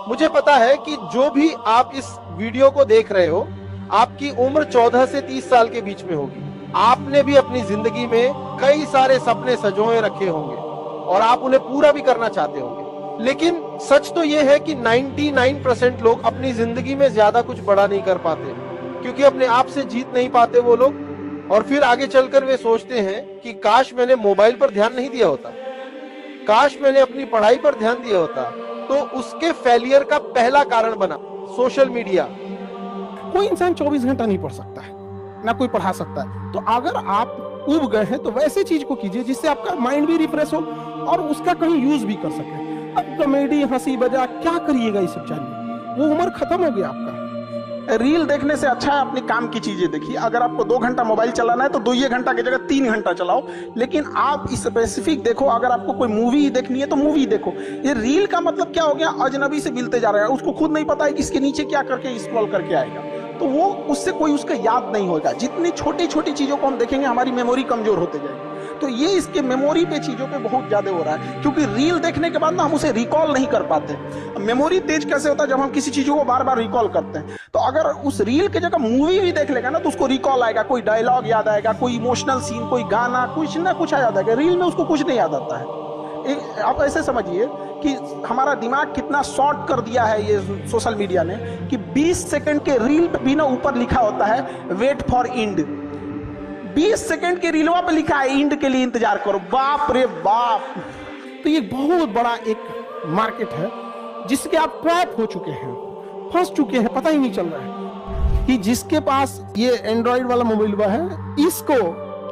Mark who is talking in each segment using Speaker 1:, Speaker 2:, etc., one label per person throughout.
Speaker 1: मुझे पता है कि जो भी आप इस वीडियो को देख रहे हो, आपकी उम्र 14 से 30 साल के बीच में होगी। आपने भी अपनी जिंदगी में कई सारे सपने संजोए रखे होंगे और आप उन्हें पूरा भी करना चाहते होंगे। लेकिन सच तो यह है कि 99% लोग अपनी जिंदगी में ज्यादा कुछ बड़ा नहीं कर पाते, क्योंकि अपने आप से जीत नहीं पाते वो लोग। और फिर आगे चलकर वे सोचते हैं कि काश मैंने मोबाइल पर ध्यान नहीं दिया होता, काश मैंने अपनी पढ़ाई पर ध्यान दिया होता। तो उसके फेलियर का पहला कारण बना सोशल मीडिया।
Speaker 2: कोई इंसान 24 घंटा नहीं पढ़ सकता है, ना कोई पढ़ा सकता है। तो अगर आप उब गए हैं तो वैसे चीज को कीजिए जिससे आपका माइंड भी रिफ्रेश हो और उसका कहीं यूज भी कर सके। अब कॉमेडी, हंसी मजाक क्या करिएगा, ये सब चाहिए, वो उम्र खत्म हो गया आपका।
Speaker 3: रील देखने से अच्छा है अपने काम की चीजें देखिए। अगर आपको 2 घंटा मोबाइल चलाना है तो 2 घंटा की जगह 3 घंटा चलाओ, लेकिन आप स्पेसिफिक देखो। अगर आपको कोई मूवी देखनी है तो मूवी देखो। ये रील का मतलब क्या हो गया, अजनबी से मिलते जा रहा है, उसको खुद नहीं पता है कि इसके नीचे क्या करके स्क्रॉल करके आएगा, तो वो उससे कोई उसका याद नहीं होगा। जितनी छोटी छोटी चीजों को हम देखेंगे हमारी मेमोरी कमजोर होते जाएगी। तो ये इसके मेमोरी पे चीजों पे बहुत ज्यादा हो रहा है, क्योंकि रील देखने के बाद ना हम उसे रिकॉल नहीं कर पाते। मेमोरी तेज कैसे होता है, जब हम किसी चीजों को बार बार रिकॉल करते हैं। तो अगर उस रील के जगह मूवी भी देख लेगा ना तो उसको रिकॉल आएगा, कोई डायलॉग याद आएगा, कोई इमोशनल सीन, कोई गाना, कुछ ना कुछ याद आएगा। रील में उसको कुछ नहीं याद आता है। आप ऐसे समझिए कि हमारा दिमाग कितना शॉर्ट कर दिया है ये सोशल मीडिया ने, कि 20 सेकंड के रील पे भी ना ऊपर लिखा होता है वेट फॉर इंड। 20 सेकंड के रीलवा पे लिखा है इंड के लिए इंतजार करो। बाप रे बाप।
Speaker 2: तो ये बहुत बड़ा एक मार्केट है जिसके आप ट्रैप हो चुके हैं, फंस चुके हैं, पता ही नहीं चल रहा है कि जिसके पास ये एंड्रॉइड वाला मोबाइल है इसको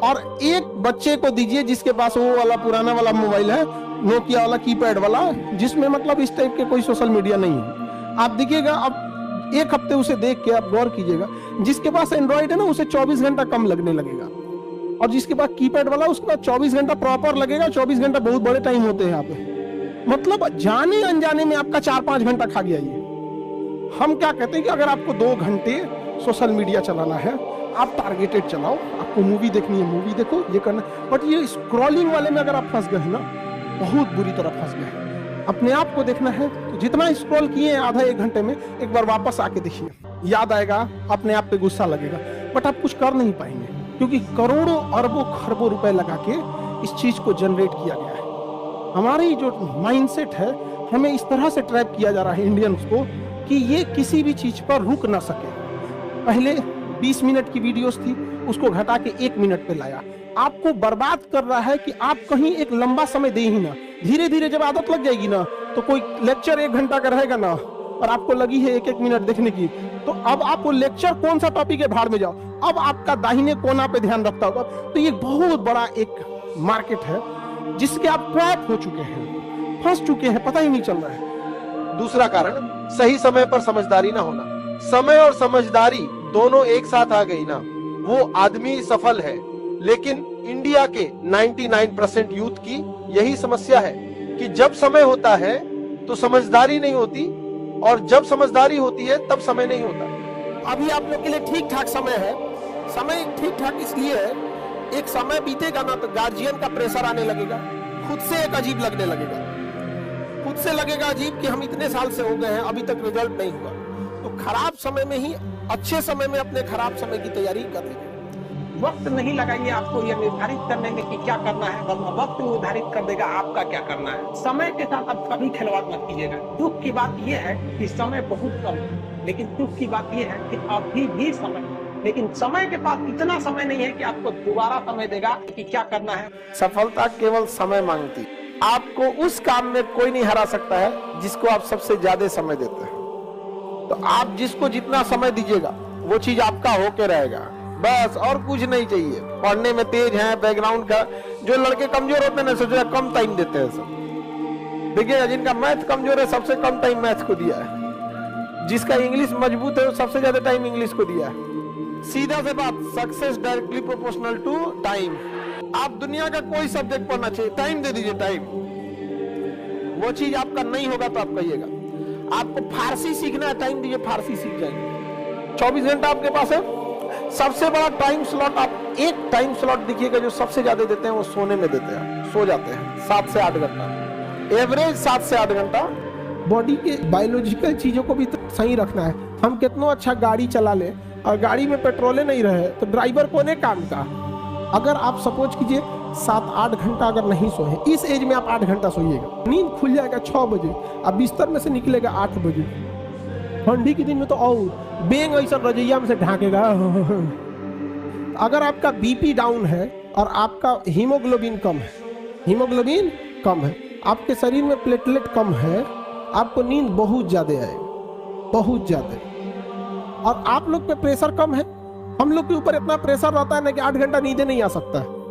Speaker 2: और एक बच्चे को दीजिए जिसके पास वो वाला पुराना वाला मोबाइल है, नोकिया वाला कीपैड वाला, जिसमें मतलब इस टाइप के कोई सोशल मीडिया नहीं है। आप देखिएगा, अब एक हफ्ते उसे देख के आप गौर कीजिएगा, जिसके पास एंड्रॉइड है ना उसे 24 घंटा कम लगने लगेगा, और जिसके पास कीपैड वाला उसके पास 24 घंटा प्रॉपर लगेगा। 24 घंटा बहुत बड़े टाइम होते हैं यहाँ पे, मतलब जाने अनजाने में आपका 4-5 घंटा खा गया ये। हम क्या कहते हैं कि अगर आपको 2 घंटे सोशल मीडिया चलाना है, आप टारगेटेड चलाओ। आपको मूवी देखनी है मूवी देखो, ये करना। बट ये स्क्रॉलिंग वाले में अगर आप फंस गए ना, बहुत बुरी तरह फंस गए। अपने आप को देखना है तो जितना स्क्रॉल किए आधा 1 घंटे में, एक बार वापस आके देखिए, याद आएगा, अपने आप पे गुस्सा लगेगा, बट आप कुछ कर नहीं पाएंगे, क्योंकि करोड़ों अरबों खरबों रुपए लगा के इस चीज को जनरेट किया गया है। हमारी जो माइंडसेट है, हमें इस तरह से ट्रैप किया जा रहा है इंडियंस को कि ये किसी भी चीज पर रुक ना सके। पहले 20 मिनट की वीडियोस थी, उसको घटा के 1 मिनट पे लाया। आपको बर्बाद कर रहा है कि आप कहीं एक लंबा समय दे ही ना। धीरे धीरे जब आदत लग जाएगी ना, तो कोई लेक्चर 1 घंटा का रहेगा ना और आपको लगी है 1-1 मिनट देखने की, तो अब आप वो लेक्चर कौन सा टॉपिक है भाड़ में जाओ, अब आपका दाहिने कोना पे ध्यान रखता होगा। तो ये बहुत बड़ा एक मार्केट है जिसके आप ट्रैप हो चुके हैं, फंस चुके हैं, पता ही नहीं चल रहा है।
Speaker 1: दूसरा कारण सही समय पर समझदारी ना होना। समय और समझदारी दोनों एक साथ आ गई ना, वो आदमी सफल है। लेकिन इंडिया के 99% यूथ की यही समस्या है कि जब समय होता है तो समझदारी नहीं होती, और जब समझदारी होती है तब समय नहीं होता।
Speaker 2: अभी आप लोग के लिए ठीक ठाक समय है। समय ठीक ठाक इसलिए है, एक समय बीतेगा ना तो गार्जियन का प्रेशर आने लगेगा, खुद से एक अजीब लगने लगेगा, खुद से लगेगा अजीब कि हम इतने साल से हो गए हैं अभी तक रिजल्ट नहीं हुआ। तो खराब समय में ही अच्छे समय में अपने खराब समय की तैयारी कर लीजिए।
Speaker 3: वक्त नहीं लगाइए आपको यह निर्धारित करने में कि क्या करना है, वरना वक्त निर्धारित कर देगा आपका क्या करना है। समय के साथ आप कभी खिलवाड़ मत कीजिएगा। दुख की बात यह है कि समय बहुत कम है, लेकिन दुख की बात यह है कि अभी भी समय, लेकिन समय के पास इतना समय नहीं है कि आपको दोबारा समय देगा कि क्या करना है।
Speaker 2: सफलता केवल समय मांगती। आपको उस काम में कोई नहीं हरा सकता है जिसको आप सबसे ज्यादा समय देते हैं। तो आप जिसको जितना समय दीजिएगा वो चीज आपका होके रहेगा, बस, और कुछ नहीं चाहिए। पढ़ने में तेज है, बैकग्राउंड का, जो लड़के कमजोर होते हैं ना, सोचा कम टाइम देते हैं सब। देखिएगा जिनका मैथ कमजोर है सबसे कम टाइम मैथ को दिया है, जिसका इंग्लिश मजबूत है सबसे ज्यादा टाइम इंग्लिश को दिया है। सीधा से बात, success directly proportional to time. आप दुनिया का कोई सब्जेक्ट पढ़ना चाहिए, टाइम दे दीजिए, टाइम। वो चीज आपका नहीं होगा तो आप कहिएगा। आपको फारसी सीखना है, टाइम दीजिए, फारसी सीख जाएंगे। 24 घंटा आपके पास है, सबसे बड़ा टाइम स्लॉट आप एक टाइम स्लॉट देखिएगा जो सबसे ज्यादा देते हैं वो सोने में देते हैं। सो जाते हैं 7 से 8 घंटा, एवरेज 7 से 8 घंटा बॉडी के बायोलॉजिकल चीजों को भी तो सही रखना है। हम कितना अच्छा गाड़ी चला ले और गाड़ी में पेट्रोले नहीं रहे तो ड्राइवर कोने काम का। अगर आप सपोज कीजिए 7-8 घंटा अगर नहीं सोए, इस एज में आप 8 घंटा सोइएगा, नींद खुल जाएगा 6 बजे, अब बिस्तर में से निकलेगा 8 बजे। ठंडी के दिन में तो और बेंग ऐसा रजैया में से ढाकेगा। अगर आपका बीपी डाउन है और आपका हीमोग्लोबिन कम है, हीमोग्लोबिन कम है, आपके शरीर में प्लेटलेट कम है, आपको नींद बहुत ज्यादा आएगी, बहुत ज्यादा। और आप लोग पे प्रेशर कम है, हम लोग के ऊपर इतना प्रेशर रहता है ना कि 8 घंटा नींद नहीं आ सकता है,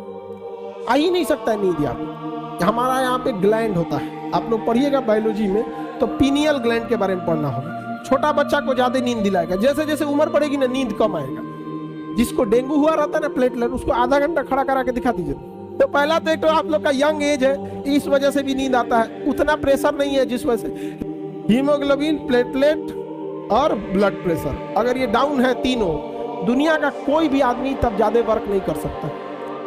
Speaker 2: आ ही नहीं सकता है नींद। आप हमारा यहाँ पे ग्लैंड होता है, आप लोग पढ़िएगा बायोलॉजी में तो पीनियल ग्लैंड के बारे में पढ़ना होगा। छोटा बच्चा को ज्यादा नींद दिलाएगा, जैसे जैसे उम्र बढ़ेगी ना नींद कम आएगा। जिसको डेंगू हुआ रहता है ना प्लेटलेट, उसको आधा घंटा खड़ा करा के दिखा दीजिए। तो पहला तो एक तो आप लोग का यंग एज है, इस वजह से भी नींद आता है, उतना प्रेशर नहीं है जिस वजह से हीमोग्लोबिन, प्लेटलेट और ब्लड प्रेशर अगर ये डाउन है तीनों, दुनिया का कोई भी आदमी तब ज्यादा वर्क नहीं कर सकता।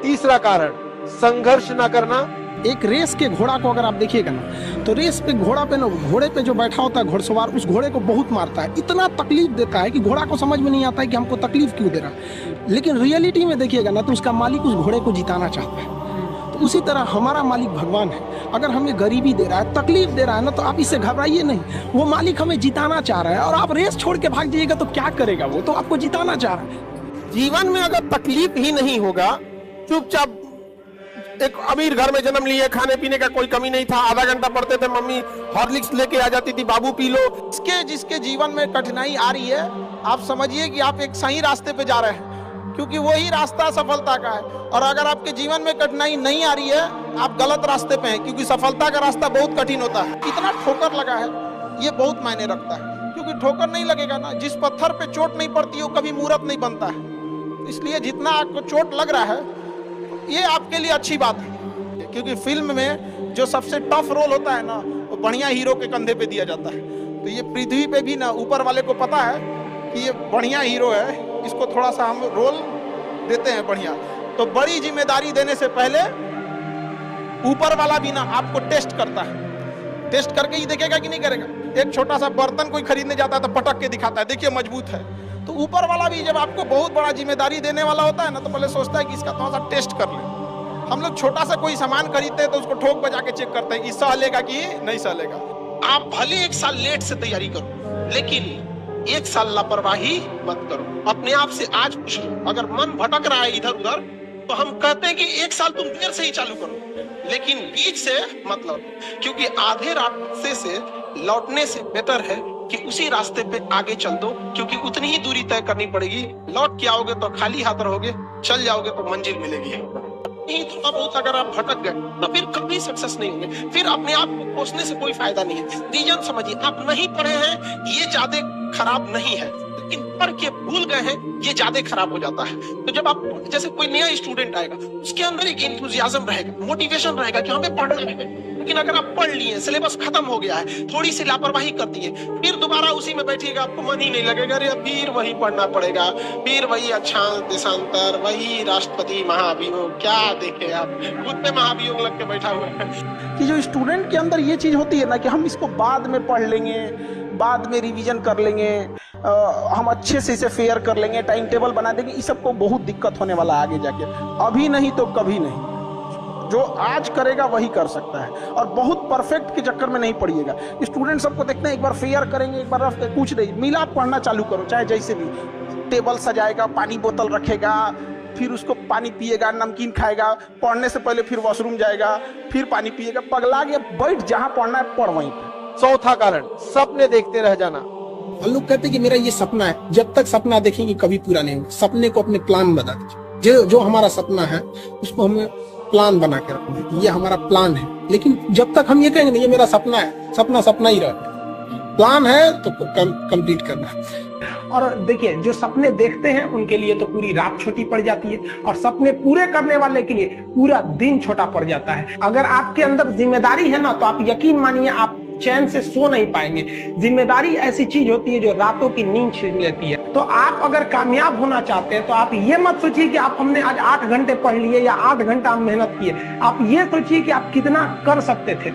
Speaker 1: तीसरा कारण संघर्ष न करना।
Speaker 3: एक रेस के घोड़ा को अगर आप देखिएगा ना, तो रेस पे घोड़ा पे ना, घोड़े पे जो बैठा होता है घोड़सवार, उस घोड़े को बहुत मारता है, इतना तकलीफ देता है कि घोड़ा को समझ में नहीं आता है कि हमको तकलीफ क्यों दे रहा है। लेकिन रियलिटी में देखिएगा ना तो उसका मालिक उस घोड़े को जिताना चाहता है। तो उसी तरह हमारा मालिक भगवान है, अगर हमें गरीबी दे रहा है, तकलीफ दे रहा है ना, तो आप इससे घबराइए नहीं, वो मालिक हमें जिताना चाह रहा है। और आप रेस छोड़ के भाग जाइएगा तो क्या करेगा, वो तो आपको जिताना चाह रहा है।
Speaker 2: जीवन में अगर तकलीफ ही नहीं होगा, चुपचाप एक अमीर घर में जन्म लिए, खाने पीने का कोई कमी नहीं था, आधा घंटा पढ़ते थे, मम्मी हॉर्लिक्स लेके आ जाती थी, बाबू पी लो।
Speaker 3: जिसके जीवन में कठिनाई आ रही है, आप समझिए कि आप एक सही रास्ते पे जा रहे हैं, क्योंकि वही रास्ता सफलता का है। और अगर आपके जीवन में कठिनाई नहीं आ रही है, आप गलत रास्ते पे हैं, क्योंकि सफलता का रास्ता बहुत कठिन होता है। इतना ठोकर लगा है, ये बहुत मायने रखता है, क्योंकि ठोकर नहीं लगेगा ना, जिस पत्थर पे चोट नहीं पड़ती वो कभी मूर्त नहीं बनता है। इसलिए जितना आपको चोट लग रहा है, ये आपके लिए अच्छी बात है, क्योंकि फिल्म में जो सबसे टफ रोल होता है ना, वो बढ़िया हीरो के कंधे पे दिया जाता है। तो ये पृथ्वी पे भी ना ऊपर वाले को पता है कि ये बढ़िया हीरो है, इसको थोड़ा सा हम रोल देते हैं बढ़िया। तो बड़ी जिम्मेदारी देने से पहले ऊपर वाला भी ना आपको टेस्ट करता है, टेस्ट करके ही देखेगा कि नहीं करेगा। एक छोटा सा बर्तन कोई खरीदने जाता है तो पटक के दिखाता है, देखिए मजबूत है। तो ऊपर वाला भी जब आपको बहुत बड़ा जिम्मेदारी देने वाला होता है ना, तो पहले सोचता है कि इसका थोड़ा सा टेस्ट कर ले। हम लोग छोटा सा कोई सामान खरीदते हैं तो उसको ठोक बजा के चेक करते हैं कि सह लेगा कि नहीं सह लेगा। आप भले 1 साल लेट से तैयारी करो, लेकिन 1 साल लापरवाही मत करो। अपने आप से आज पूछ लो, अगर मन भटक रहा है इधर उधर, तो हम कहते हैं कि 1 साल तुम देर से ही चालू करो, लेकिन बीच से मत लौटो, क्योंकि आधे रास्ते से लौटने से बेटर है कि उसी रास्ते पे आगे चल दो, क्योंकि उतनी ही दूरी तय करनी पड़ेगी। लौट के आओगे तो खाली हाथ रहोगे, चल जाओगे तो मंजिल मिलेगी। नहीं थोड़ा बहुत अगर आप भटक गए तो फिर कभी सक्सेस नहीं होंगे, फिर अपने आप को कोसने से कोई फायदा नहीं है। रीजन समझिए, आप नहीं पढ़े हैं ये ज्यादा खराब नहीं है, लेकिन पढ़ के भूल गए हैं ये ज्यादा खराब हो जाता है। तो जब आप जैसे कोई नया स्टूडेंट आएगा, उसके अंदर एक एंथुसियाज्म रहेगा, मोटिवेशन रहेगा कि हमें पढ़ना है। लेकिन अगर आप पढ़ लिए, सिलेबस खत्म हो गया है, थोड़ी सी लापरवाही कर दी है, फिर दोबारा उसी में बैठिएगा, आपको मन ही नहीं लगेगा, अरे फिर वही पढ़ना पड़ेगा, फिर वही अक्षांश देशांतर, वही राष्ट्रपति महाभियोग, क्या देखे आप खुद पे महाभियोग लग के बैठा हुआ है। कि जो स्टूडेंट के अंदर ये चीज होती है ना कि हम इसको बाद में पढ़ लेंगे, बाद में रिवीजन कर लेंगे, हम अच्छे से इसे फेयर कर लेंगे, टाइम टेबल बना देंगे, इस सबको बहुत दिक्कत होने वाला आगे जाके। अभी नहीं तो कभी नहीं, जो आज करेगा वही कर सकता है। और बहुत परफेक्ट के चक्कर में नहीं पड़िएगा। स्टूडेंट सबको देखते हैं, एक बार फेयर करेंगे, एक बार रफ कुछ नहीं मिला, पढ़ना चालू करो, चाहे जैसे भी। टेबल सजाएगा, पानी बोतल रखेगा, फिर उसको पानी पिएगा, नमकीन खाएगा, पढ़ने से पहले फिर वॉशरूम जाएगा, फिर पानी पिएगा, पगला के बैठ जहां पढ़ना है पढ़ वहीं पे।
Speaker 1: चौथा कारण सपने देखते रह जाना।
Speaker 2: हम लोग कहते हैं कि मेरा ये सपना है, जब तक सपना देखेंगे कभी पूरा नहीं होगा। सपने को अपने प्लान बना दीजिए, जो हमारा सपना है उसको हमें प्लान बना के रखना, ये हमारा प्लान है। लेकिन जब तक हम ये कहेंगे नहीं ये मेरा सपना है, सपना सपना ही रहेगा। प्लान है तो कंप्लीट करना है।
Speaker 4: और देखिए, जो सपने देखते हैं उनके लिए तो पूरी रात छोटी पड़ जाती है, और सपने पूरे करने वाले के लिए पूरा दिन छोटा पड़ जाता है। अगर आपके अंदर जिम्मेदारी है ना, तो आप यकीन मानिए आप चैन से सो नहीं पाएंगे। जिम्मेदारी ऐसी चीज होती है जो रातों की नींद छीन लेती है। तो आप अगर कामयाब होना चाहते हैं तो आप ये मत सोचिए कि आप हमने आज 8 घंटे पढ़ लिए या 8 घंटा हम मेहनत किए। आप ये सोचिए कि आप कितना कर सकते थे।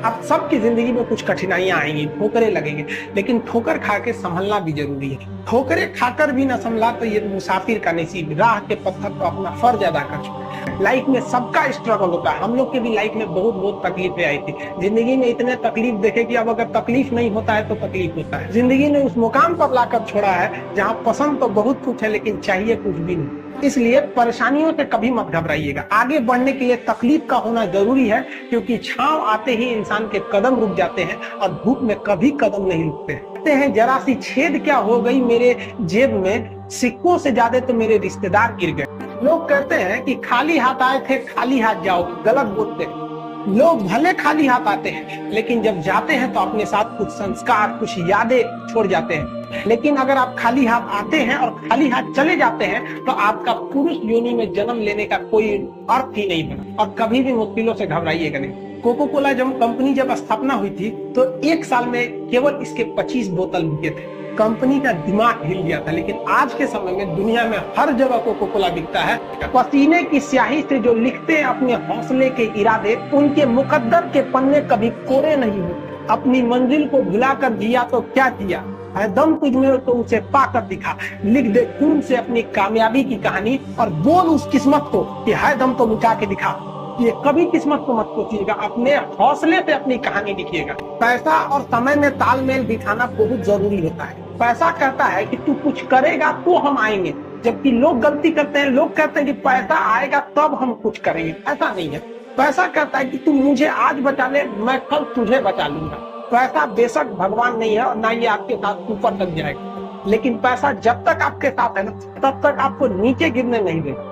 Speaker 4: आप सबकी जिंदगी में कुछ कठिनाइयां आएंगी, ठोकरें लगेंगे, लेकिन ठोकर खा के संभलना भी जरूरी है। ठोकरें खाकर भी ना संभला तो ये मुसाफिर का नसीब, राह के पत्थर तो अपना फर्ज अदा कर चुका है। लाइफ में सबका स्ट्रगल होता है, हम लोग के भी लाइफ में बहुत तकलीफें आई थी। जिंदगी में इतने तकलीफ देखे कि अब अगर तकलीफ नहीं होता है तो तकलीफ होता है। जिंदगी ने उस मुकाम पर लाकर छोड़ा है जहाँ पसंद तो बहुत कुछ है लेकिन चाहिए कुछ भी नहीं। इसलिए परेशानियों से कभी मत घबराइएगा। आगे बढ़ने के लिए तकलीफ का होना जरूरी है, क्योंकि छांव आते ही इंसान के कदम रुक जाते हैं और धूप में कभी कदम नहीं रुकते। कहते हैं जरा सी छेद क्या हो गई मेरे जेब में, सिक्कों से ज्यादा तो मेरे रिश्तेदार गिर गए। लोग कहते हैं कि खाली हाथ आए थे खाली हाथ जाओगे, गलत बोलते हैं। लोग भले खाली हाथ आते हैं लेकिन जब जाते हैं तो अपने साथ कुछ संस्कार, कुछ यादें छोड़ जाते हैं। लेकिन अगर आप खाली हाथ आते हैं और खाली हाथ चले जाते हैं तो आपका पुरुष योनि में जन्म लेने का कोई अर्थ ही नहीं बना। और कभी भी मुश्किलों से घबराइएगा नहीं। कोको कोला कंपनी जब स्थापना हुई थी तो एक साल में केवल इसके 25 बोतल बिके थे। कंपनी का दिमाग हिल गया था, लेकिन आज के समय में दुनिया में हर जगह कोको कोला बिकता है। पसीने की स्याही से जो लिखते हैं अपने हौसले के इरादे, उनके मुकद्दर के पन्ने कभी कोरे नहीं होते। अपनी मंजिल को भुलाकर जिया तो क्या किया, है दम तुझ में तो उसे पाकर दिखा। लिख दे खून से अपनी कामयाबी की कहानी और बोल उस किस्मत को कि है दम तो मिटा के दिखा। ये कभी किस्मत को मत सोचिएगा, अपने हौसले से अपनी कहानी लिखिएगा। पैसा और समय में तालमेल बिठाना बहुत जरूरी होता है। पैसा कहता है कि तू कुछ करेगा तो हम आएंगे, जबकि लोग गलती करते हैं। लोग कहते हैं कि पैसा आएगा तब हम कुछ करेंगे, ऐसा नहीं है। पैसा कहता है कि तू मुझे आज बचा ले, मैं कल तुझे बचा लूंगा। पैसा बेशक भगवान नहीं है और ना ये आपके साथ ऊपर तक जाएगा, लेकिन पैसा जब तक आपके साथ है ना तब तक आपको नीचे गिरने नहीं देगा।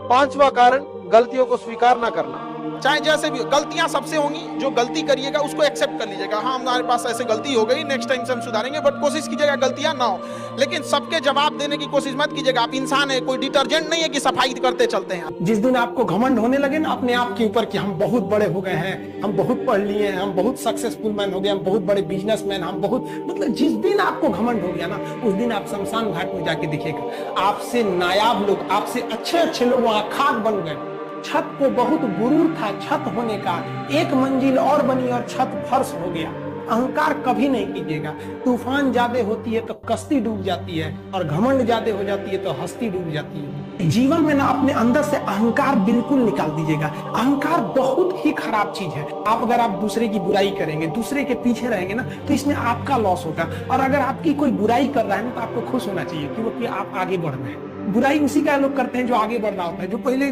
Speaker 1: 5वां कारण, गलतियों को स्वीकार न करना।
Speaker 3: चाहे जैसे भी गलतियां सबसे होंगी, जो गलती करिएगा उसको एक्सेप्ट कर लीजिएगा। हाँ, हमारे पास ऐसे गलती हो गई, नेक्स्ट टाइम से हम सुधारेंगे, बट कोशिश कीजिएगा गलतियां ना हो। लेकिन सबके जवाब देने की कोशिश मत कीजिएगा। आप इंसान है, कोई डिटर्जेंट नहीं है कि सफाई करते चलते हैं।
Speaker 2: जिस दिन आपको घमंड होने लगे ना अपने आप के ऊपर कि हम बहुत बड़े हो गए हैं, हम बहुत पढ़ लिए हैं, हम बहुत सक्सेसफुल मैन हो गए, हम बहुत बड़े बिजनेसमैन, हम बहुत, मतलब जिस दिन आपको घमंड हो गया ना, उस दिन आप शमशान घाट में जाके दिखेगा आपसे नायाब लोग, आपसे अच्छे लोग वहां खाक बन गए। छत को बहुत गुरूर था छत होने का, एक मंजिल और बनी और छत फर्श हो गया। अहंकार कभी नहीं कीजिएगा। तूफान ज्यादा होती है तो कश्ती डूब जाती है, और घमंड ज्यादा हो जाती है तो हस्ती डूब जाती है। जीवन में ना अपने अंदर से अहंकार बिल्कुल निकाल दीजिएगा। अहंकार बहुत ही खराब चीज है। आप अगर आप दूसरे की बुराई करेंगे, दूसरे के पीछे रहेंगे ना, तो इसमें आपका लॉस होगा। और अगर आपकी कोई बुराई कर रहा है ना तो आपको खुश होना चाहिए, क्योंकि आप आगे बढ़ रहे हैं। बुराई उसी का लोग करते हैं जो आगे बढ़ रहा होता है। जो पहले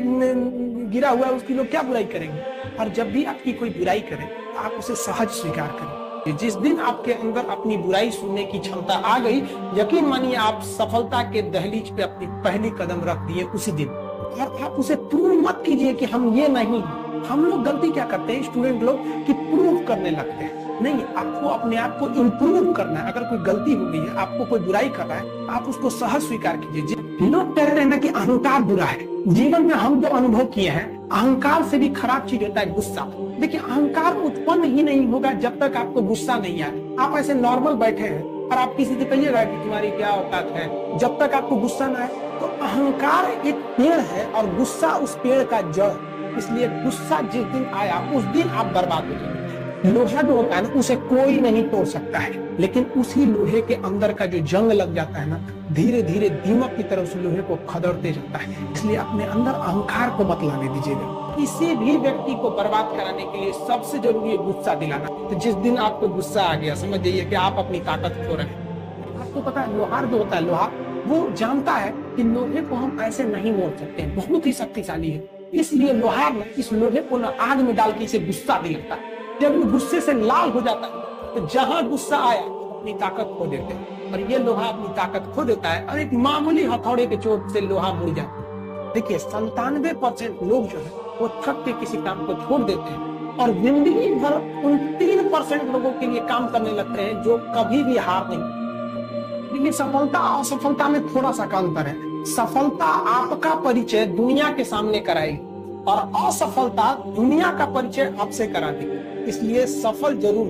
Speaker 2: गिरा हुआ है उसकी लोग क्या बुराई करेंगे। और जब भी आपकी कोई बुराई करे तो आप उसे सहज स्वीकार करें। जिस दिन आपके अंदर अपनी बुराई सुनने की क्षमता आ गई, यकीन मानिए आप सफलता के दहलीज पे अपनी पहली कदम रख दिए उसी दिन। और आप उसे प्रूव मत कीजिए कि हम ये नहीं। हम लोग गलती क्या करते हैं स्टूडेंट लोग, कि प्रूव करने लगते हैं। नहीं, आपको अपने आप को इम्प्रूव करना है। अगर कोई गलती हो गई है, आपको कोई बुराई कर रहा है, आप उसको सहज स्वीकार कीजिए। लोग कहते हैं ना कि अहंकार बुरा है। जीवन में हम जो अनुभव किए हैं, अहंकार से भी खराब चीज होता है गुस्सा। देखिए, अहंकार उत्पन्न ही नहीं होगा जब तक आपको गुस्सा नहीं आए। आप ऐसे नॉर्मल बैठे हैं और आप किसी से कहिएगा कि तुम्हारी क्या औकात है, जब तक आपको गुस्सा ना आए। तो अहंकार एक पेड़ है और गुस्सा उस पेड़ का जड़। इसलिए गुस्सा जिस दिन आया उस दिन आप बर्बाद हो जाएंगे। लोहा जो होता है ना, उसे कोई नहीं तोड़ सकता है, लेकिन उसी लोहे के अंदर का जो जंग लग जाता है ना, धीरे धीरे दीमक की तरह उस लोहे को खदड़ते जाता है। इसलिए अपने अंदर अहंकार को मत लाने दीजिएगा। किसी भी व्यक्ति को बर्बाद कराने के लिए सबसे जरूरी है गुस्सा दिलाना। तो जिस दिन आपको गुस्सा आ गया, समझ जाइए कि आप अपनी ताकत खो रहे हैं। आपको पता है, लोहार जो होता है, लोहा वो जानता है कि लोहे को हम ऐसे नहीं मोड़ सकते हैं, बहुत ही शक्तिशाली है। इसलिए लोहार ने इस लोहे को ना आग में डाल के इसे गुस्सा दिलाता है। जब वो गुस्से से लाल हो जाता है तो जहां गुस्सा आया अपनी ताकत खो देते हैं। और ये लोहा अपनी ताकत खो देता है और एक मामूली हथौड़े के चोट से लोहा मुड़ जाता है। देखिए, 97% लोग जो है वो थक के किसी काम को छोड़ देते हैं और जिंदगी भर उन 3% लोगों के लिए काम करने लगते हैं जो कभी भी हार नहीं। देखिए, सफलता और असफलता में थोड़ा सा अंतर है। सफलता आपका परिचय दुनिया के सामने कराएगी और असफलता दुनिया का परिचय आपसे करा देगी। इसलिए सफल जरूर।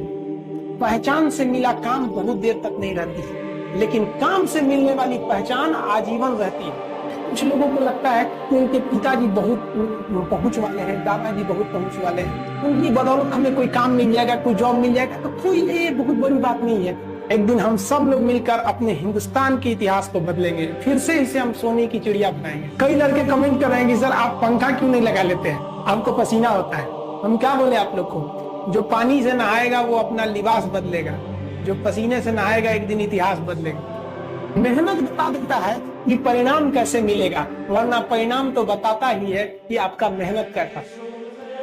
Speaker 2: पहचान से मिला काम बहुत देर तक नहीं रहती है, लेकिन काम से मिलने वाली पहचान आजीवन रहती है।
Speaker 4: कुछ लोगों को लगता है कि उनके पिताजी बहुत पहुंच वाले हैं, दादाजी बहुत पहुंच वाले हैं, उनकी बदौलत हमें कोई काम मिल जाएगा, कोई जॉब मिल जाएगा, तो कोई ये बहुत बड़ी बात नहीं है। एक दिन हम सब लोग मिलकर अपने हिंदुस्तान के इतिहास को बदलेंगे, फिर से इसे हम सोने की चिड़िया बनाएंगे। कई लड़के कमेंट कर रहे हैं कि सर आप पंखा क्यों नहीं लगा लेते हैं, आपको पसीना होता है। हम क्या बोले आप लोग को, जो पानी से नहाएगा वो अपना लिबास बदलेगा, जो पसीने से नहाएगा एक दिन इतिहास बदलेगा। मेहनत बता देता है कि परिणाम कैसे मिलेगा, वरना परिणाम तो बताता ही है कि आपका मेहनत कैसा।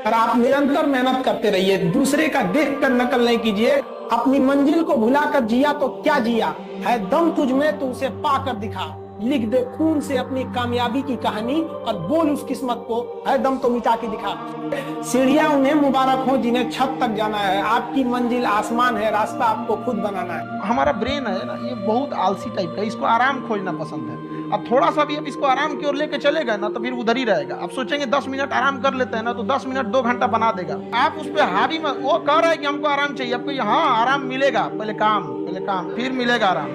Speaker 4: और आप निरंतर मेहनत करते रहिए, दूसरे का देख कर नकल नहीं कीजिए। अपनी मंजिल को भुलाकर जिया तो क्या जिया, है दम तुझ में तो उसे पाकर दिखा। लिख दे खून से अपनी कामयाबी की कहानी और बोल उस किस्मत को, है दम तो मिटा के दिखा। सीढ़ियां उन्हें मुबारक हो जिन्हें छत तक जाना है, आपकी मंजिल आसमान है, रास्ता आपको खुद बनाना है।
Speaker 3: हमारा ब्रेन है ना, ये बहुत आलसी टाइप का, इसको आराम खोजना पसंद है। अब थोड़ा सा भी अब इसको आराम की ओर लेके चलेगा ना तो फिर उधर ही रहेगा। अब सोचेंगे 10 मिनट आराम कर लेते हैं ना, तो 10 मिनट 2 घंटा बना देगा। आप उस पर हावी मत, वो कह रहा है कि हमको आराम चाहिए, आपको हाँ आराम मिलेगा, पहले काम फिर मिलेगा आराम।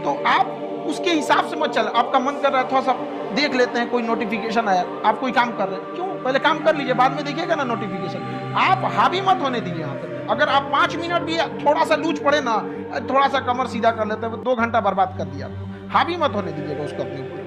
Speaker 3: तो आप उसके हिसाब से मत चल। आपका मन कर रहा है थोड़ा सा देख लेते हैं, कोई नोटिफिकेशन आया, आप कोई काम कर रहे हैं, क्यों पहले काम कर लीजिए, बाद में देखिएगा ना नोटिफिकेशन। आप हावी मत होने दीजिए यहाँ पे। अगर आप 5 मिनट भी थोड़ा सा लूज पड़े ना, थोड़ा सा कमर सीधा कर लेते हैं, 2 घंटा बर्बाद कर दिया। हावी मत होने दीजिएगा उसको अपने ऊपर।